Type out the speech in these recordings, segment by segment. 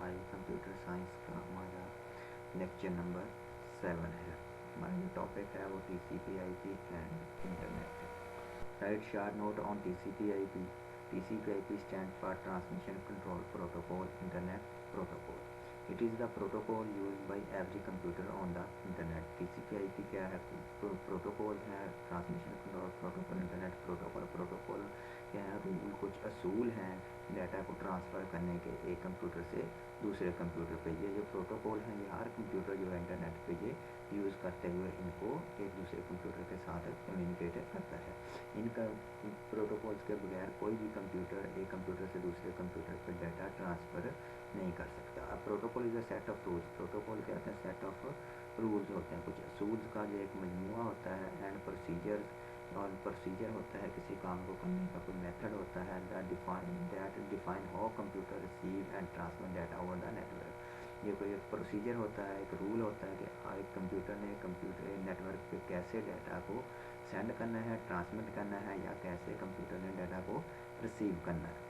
5 computer science का हमारा lecture number 7 है। हमारा जो टॉपिक है वो TCP/IP and internet. Right short note on TCP/IP। TCP/IP stands for Transmission Control Protocol Internet Protocol. It is the protocol used by every computer on the internet. TCP/IP क्या है? Protocol है, transmission control protocol, internet protocol. Protocol क्या है? Rule, कुछ असूल हैं data को transfer करने के एक कंप्यूटर से दूसरे कंप्यूटर पे। ये जो प्रोटोकॉल हैं ये हर कंप्यूटर जो है इंटरनेट पे ये यूज़ करते हुए इनको एक दूसरे कंप्यूटर के साथ कम्युनिकेट करता है। इनका प्रोटोकॉल्स के बगैर कोई भी कंप्यूटर एक कंप्यूटर से दूसरे कंप्यूटर पर डाटा ट्रांसफ़र नहीं कर सकता। अब protocol is a set of rules. Protocol क्या होते हैं? सेट ऑफ रूल्स होते हैं, कुछ असूल्स का जो एक मजमूआ होता है। एंड प्रोसीजर्स, और प्रोसीजर होता है किसी काम को करने का, कोई मेथड होता है that define how computer receive and transfer data over the network. ये कोई एक प्रोसीजर होता है, एक रूल होता है कि एक कंप्यूटर ने कंप्यूटर नेटवर्क पे कैसे डाटा को सेंड करना है, ट्रांसमिट करना है, या कैसे कंप्यूटर ने डाटा को रिसीव करना है।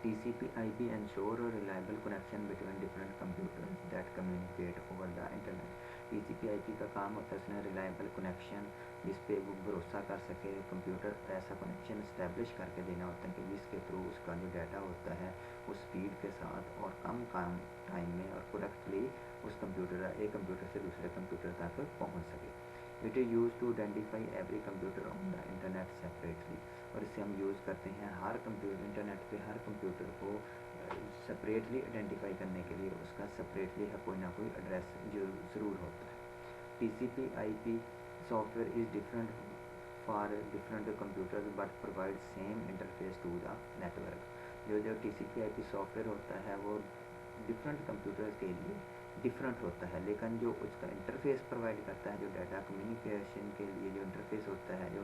TCP/IP ensure a reliable connection between different computers that communicate over the internet. TCP/IP का काम होता है उसने रिलायबल कनेक्शन जिस पे वो भरोसा कर सके कंप्यूटर, ऐसा कनेक्शन इस्टेब्लिश करके देना होता है कि जिसके थ्रू उसका जो डाटा होता है उस स्पीड के साथ और कम टाइम में और करेक्टली उस कंप्यूटर एक कंप्यूटर से दूसरे कंप्यूटर तक पहुंच सके। It is use to identify every computer on the internet separately. और इसे हम यूज़ करते हैं हर कंप्यूटर इंटरनेट पे हर कंप्यूटर को सेपरेटली आइडेंटिफाई करने के लिए उसका सेपरेटली है कोई ना कोई एड्रेस जो ज़रूर होता है। TCP/IP software is different for different computers but provide same interface to the network. जो TCP/IP सॉफ्टवेयर होता है वो डिफरेंट कंप्यूटर्स के लिए डिफरेंट होता है, लेकिन जो उसका इंटरफेस प्रोवाइड करता है, जो डाटा कम्युनिकेशन के लिए जो इंटरफेस होता है, जो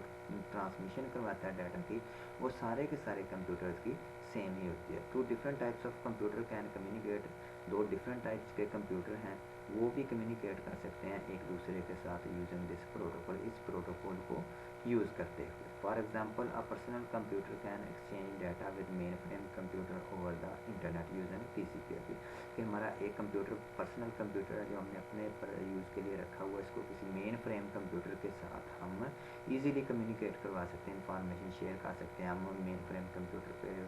ट्रांसमिशन करवाता है डाटा की, वो सारे के सारे कंप्यूटर्स की सेम ही होती है। Two different types of computer can communicate. दो डिफरेंट टाइप्स के कंप्यूटर हैं वो भी कम्युनिकेट कर सकते हैं एक दूसरे के साथ यूजिंग दिस प्रोटोकॉल, इस प्रोटोकॉल को यूज़ करते हुए। For example a personal computer can exchange data with main frame computer over the internet using TCP/IP। कि हमारा एक कंप्यूटर पर्सनल कंप्यूटर है जो हमने अपने यूज़ के लिए रखा हुआ है, इसको किसी मेन फ्रेम कंप्यूटर के साथ हम इजीली कम्युनिकेट करवा सकते हैं, इंफॉर्मेशन शेयर कर सकते हैं। हम मेन फ्रेम कंप्यूटर पे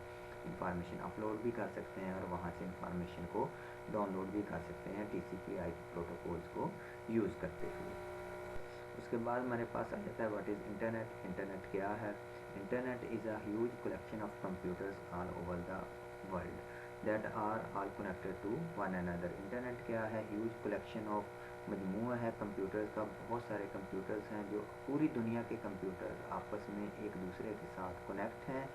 इंफॉर्मेशन अपलोड भी कर सकते हैं और वहाँ से इंफॉर्मेशन को डाउनलोड भी कर सकते हैं TCP/IP प्रोटोकॉल्स को यूज़ करते हुए। उसके बाद हमारे पास आ जाता है व्हाट इज़ इंटरनेट। इंटरनेट क्या है? Internet is a huge collection of computers all over the world that are all connected to one another. Internet क्या है? ह्यूज कलेक्शन ऑफ मजमूआ है कंप्यूटर्स का, बहुत सारे कंप्यूटर्स हैं जो पूरी दुनिया के कंप्यूटर्स आपस में एक दूसरे के साथ कनेक्ट हैं,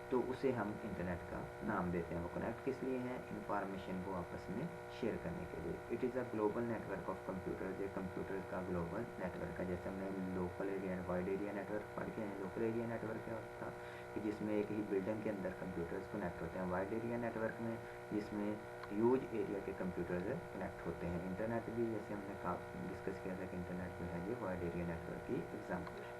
तो उसे हम इंटरनेट का नाम देते हैं। वो कनेक्ट किस लिए हैं? इंफॉर्मेशन को आपस में शेयर करने के लिए। It is a global network of computers. ये कंप्यूटर्स का ग्लोबल नेटवर्क है। जैसे हमने local area and wide area network पढ़ के हैं। लोकल एरिया नेटवर्क क्या होता है कि जिसमें एक ही बिल्डिंग के अंदर कंप्यूटर्स कनेक्ट होते हैं। वाइड एरिया नेटवर्क में जिसमें ह्यूज एरिया के कंप्यूटर्स कनेक्ट होते हैं। इंटरनेट भी जैसे हमने डिस्कस किया था कि इंटरनेट जो है ये वाइड एरिया नेटवर्क की एग्जाम्पल है।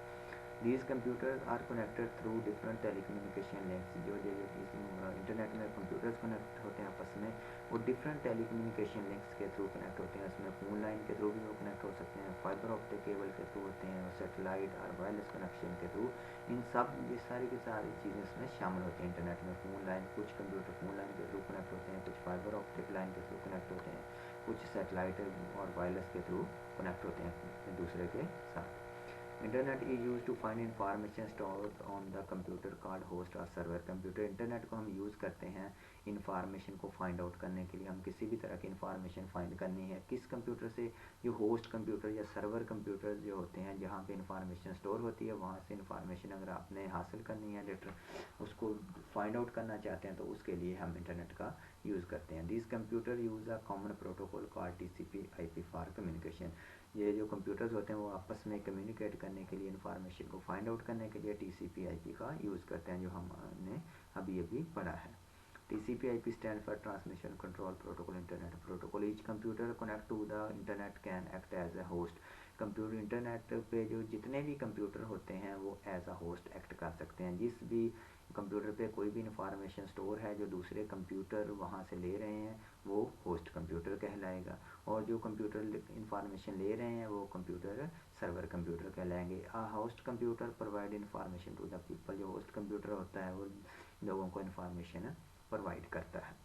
These computers are connected through different telecommunication links। जो इंटरनेट में कंप्यूटर्स कनेक्ट होते हैं आपस में, वो डिफरेंट टेलीकम्युनिकेशन लिंक्स के थ्रू कनेक्ट होते हैं। उसमें फोन लाइन के थ्रू भी वो कनेक्ट हो सकते हैं, फाइबर ऑप्टिक केबल के थ्रू होते हैं, और सेटेलाइट और वायरलेस कनेक्शन के थ्रू। इन सब ये सारी की सारी चीज़ें इसमें शामिल होती हैं। इंटरनेट में फोन लाइन, कुछ कंप्यूटर फोन लाइन के थ्रू कनेक्ट होते हैं, कुछ फाइबर ऑप्टिक लाइन के थ्रू कनेक्ट होते हैं, कुछ सेटेलाइट और वायरलेस के थ्रू कनेक्ट होते हैं एक दूसरे के साथ। Internet is use to find information stored on the computer called host और सर्वर। कंप्यूटर इंटरनेट को हम यूज़ करते हैं इंफॉर्मेशन को फाइंड आउट करने के लिए। हम किसी भी तरह की इंफॉर्मेशन फाइंड करनी है किस कंप्यूटर से, जो होस्ट कंप्यूटर या सर्वर कंप्यूटर जो होते हैं जहाँ पे इंफॉर्मेशन स्टोर होती है, वहाँ से इंफॉर्मेशन अगर आपने हासिल करनी है डेटा उसको फाइंड आउट करना चाहते हैं तो उसके लिए हम इंटरनेट का यूज़ करते हैं। This computer use a common protocol called TCP/IP for communication. ये जो कंप्यूटर्स होते हैं वो आपस में कम्युनिकेट करने के लिए, इंफॉर्मेशन को फाइंड आउट करने के लिए TCP/IP का यूज़ करते हैं, जो हमने अभी अभी पढ़ा है। TCP/IP stand for transmission control protocol internet protocol. Each computer connect to the internet can act as a host. Computer internet पे जो जितने भी कंप्यूटर होते हैं वो एज अ होस्ट एक्ट कर सकते हैं। जिस भी कंप्यूटर पे कोई भी इंफॉर्मेशन स्टोर है जो दूसरे कंप्यूटर वहाँ से ले रहे हैं वो होस्ट कंप्यूटर कहलाएगा, और जो कंप्यूटर इंफॉर्मेशन ले रहे हैं वो कंप्यूटर सर्वर कंप्यूटर कहलाएंगे। Host computer provide information to the people, जो होस्ट कंप्यूटर होता है वो लोगों को इंफॉर्मेशन प्रोवाइड करता है।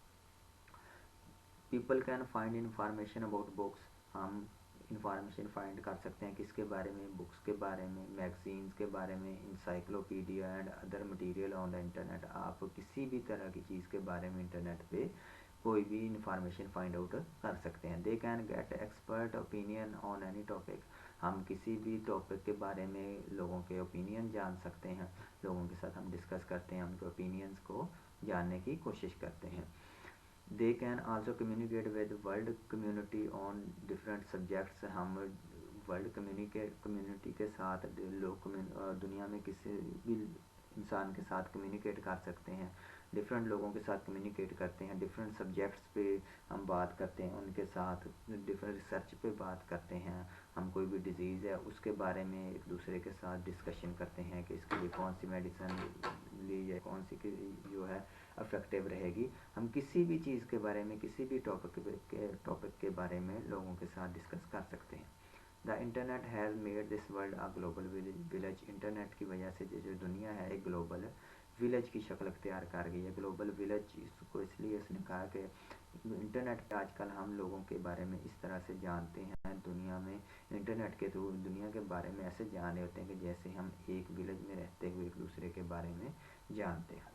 People can find information about books, हम इंफॉर्मेशन फाइंड कर सकते हैं किसके बारे में, बुक्स के बारे में, मैगजीन्स के बारे में, encyclopedia and other material on the internet. आप किसी भी तरह की चीज़ के बारे में इंटरनेट पे कोई भी इंफॉर्मेशन फाइंड आउट कर सकते हैं। They can get expert opinion on any topic, हम किसी भी टॉपिक के बारे में लोगों के ओपिनियन जान सकते हैं, लोगों के साथ हम डिस्कस करते हैं, उनके ओपिनियंस को जानने की कोशिश करते हैं। They can also communicate with world community on different subjects, हम वर्ल्ड कम्युनिटी के साथ दुनिया में किसी भी इंसान के साथ कम्युनिकेट कर सकते हैं, डिफरेंट लोगों के साथ कम्युनिकेट करते हैं, डिफरेंट सब्जेक्ट्स पे हम बात करते हैं उनके साथ, डिफरेंट रिसर्च पे बात करते हैं, हम कोई भी डिजीज़ है उसके बारे में एक दूसरे के साथ डिस्कशन करते हैं कि इसके लिए कौन सी मेडिसिन ली जाए, कौन सी की जो है अफेक्टिव रहेगी। हम किसी भी चीज़ के बारे में, किसी भी टॉपिक के बारे में लोगों के साथ डिस्कस कर सकते हैं। The internet has made this world a global village, internet की वजह से जो दुनिया है एक ग्लोबल विलेज की शक्ल अख्तियार कर गई है। ग्लोबल विलेज इसको इसलिए उसने कहा कि इंटरनेट पे आजकल हम लोगों के बारे में इस तरह से जानते हैं, दुनिया में इंटरनेट के थ्रू दुनिया के बारे में ऐसे जान रहे होते हैं कि जैसे हम एक विलेज में रहते हुए एक दूसरे के बारे में जानते हैं।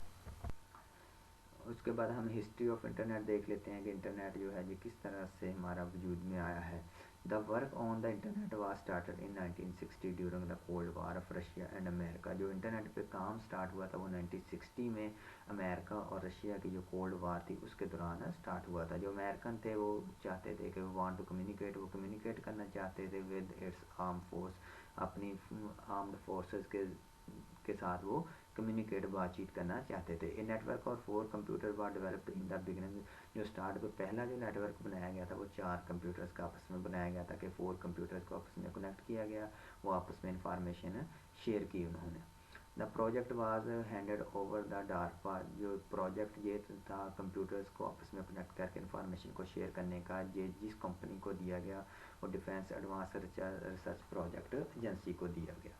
उसके बाद हम हिस्ट्री ऑफ इंटरनेट देख लेते हैं कि इंटरनेट जो है ये किस तरह से हमारा वजूद में आया है। The work on the internet was started in 1960 during the cold war of Russia and America, जो इंटरनेट पे काम स्टार्ट हुआ था वो 1960 में अमेरिका और रशिया की जो कोल्ड वार थी उसके दौरान स्टार्ट हुआ था। जो अमेरिकन थे वो चाहते थे कि वो वांट टू कम्युनिकेट, वो कम्युनिकेट करना चाहते थे विद इट्स आर्म फोर्स, अपनी आर्म्ड फोर्सेस के साथ वो कम्युनिकेट बातचीत करना चाहते थे। ए नेटवर्क और 4 computer were developed in the beginning, जो स्टार्ट पे पहला जो नेटवर्क बनाया गया था वो 4 कंप्यूटर्स का आपस में बनाया गया था कि 4 कंप्यूटर्स को आपस में कनेक्ट किया गया, वो आपस में इंफॉर्मेशन शेयर की उन्होंने। The project was handed over the DARPA, जो प्रोजेक्ट ये था कंप्यूटर्स को आपस में कनेक्ट करके इंफॉर्मेशन को शेयर करने का, ये जिस कंपनी को दिया गया वो defence advance research project agency को दिया गया।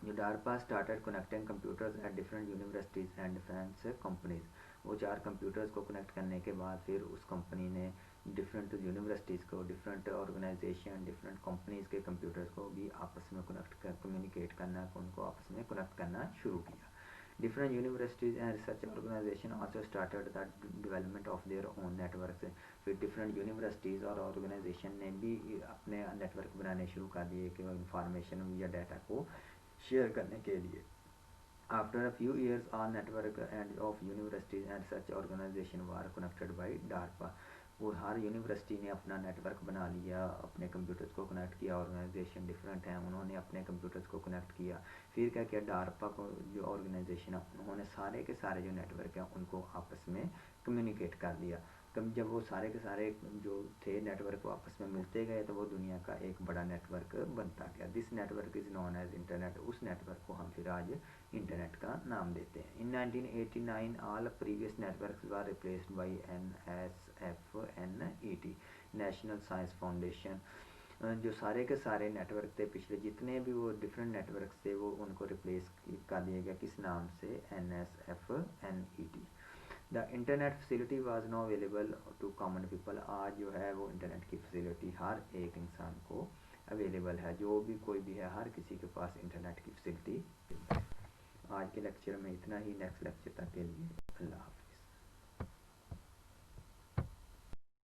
जो DARPA started connecting computers at different universities and defence companies, वो 4 कंप्यूटर्स को कनेक्ट करने के बाद फिर उस कंपनी ने डिफरेंट यूनिवर्सिटीज़ को, डिफरेंट ऑर्गेनाइजेशन, डिफरेंट कंपनीज़ के कंप्यूटर्स को भी आपस में कम्युनिकेट करना, उनको आपस में कनेक्ट करना शुरू किया। Different universities and research organisation also started the development of their own network, फिर डिफरेंट यूनिवर्सिटीज़ और ऑर्गेनाइजेशन ने भी अपने नेटवर्क बनाने शुरू कर दिए कि वो इंफॉर्मेशन या डाटा को शेयर करने के लिए। After a few years all network and of universities and research organisation were connected by DARPA, वो हर यूनिवर्सिटी ने अपना नेटवर्क बना लिया, अपने कंप्यूटर्स को कनेक्ट किया, ऑर्गेनाइजेशन डिफरेंट हैं उन्होंने अपने कंप्यूटर्स को कनेक्ट किया। फिर क्या किया, डार्पा को जो ऑर्गेनाइजेशन है उन्होंने सारे के सारे जो नेटवर्क हैं उनको आपस में कम्युनिकेट कर दिया। कब जब वो सारे के सारे जो थे नेटवर्क आपस में मिलते गए तो वो दुनिया का एक बड़ा नेटवर्क बनता गया। This network is known as internet, उस नेटवर्क को हम फिर आज इंटरनेट का नाम देते हैं। In 1989 all previous networks were replaced by NSFNET, national science foundation, जो सारे के सारे नेटवर्क थे पिछले जितने भी वो डिफरेंट नेटवर्क थे वो उनको रिप्लेस कर दिया गया, किस नाम से, NSFNET। The internet facility was now available to common people, आज जो है वो इंटरनेट की फैसिलिटी हर एक इंसान को अवेलेबल है, जो भी कोई भी है हर किसी के पास इंटरनेट की फैसिलिटी। आज के लेक्चर में इतना ही, नेक्स्ट लेक्चर तक के लिए अल्लाह हाफ़िज़।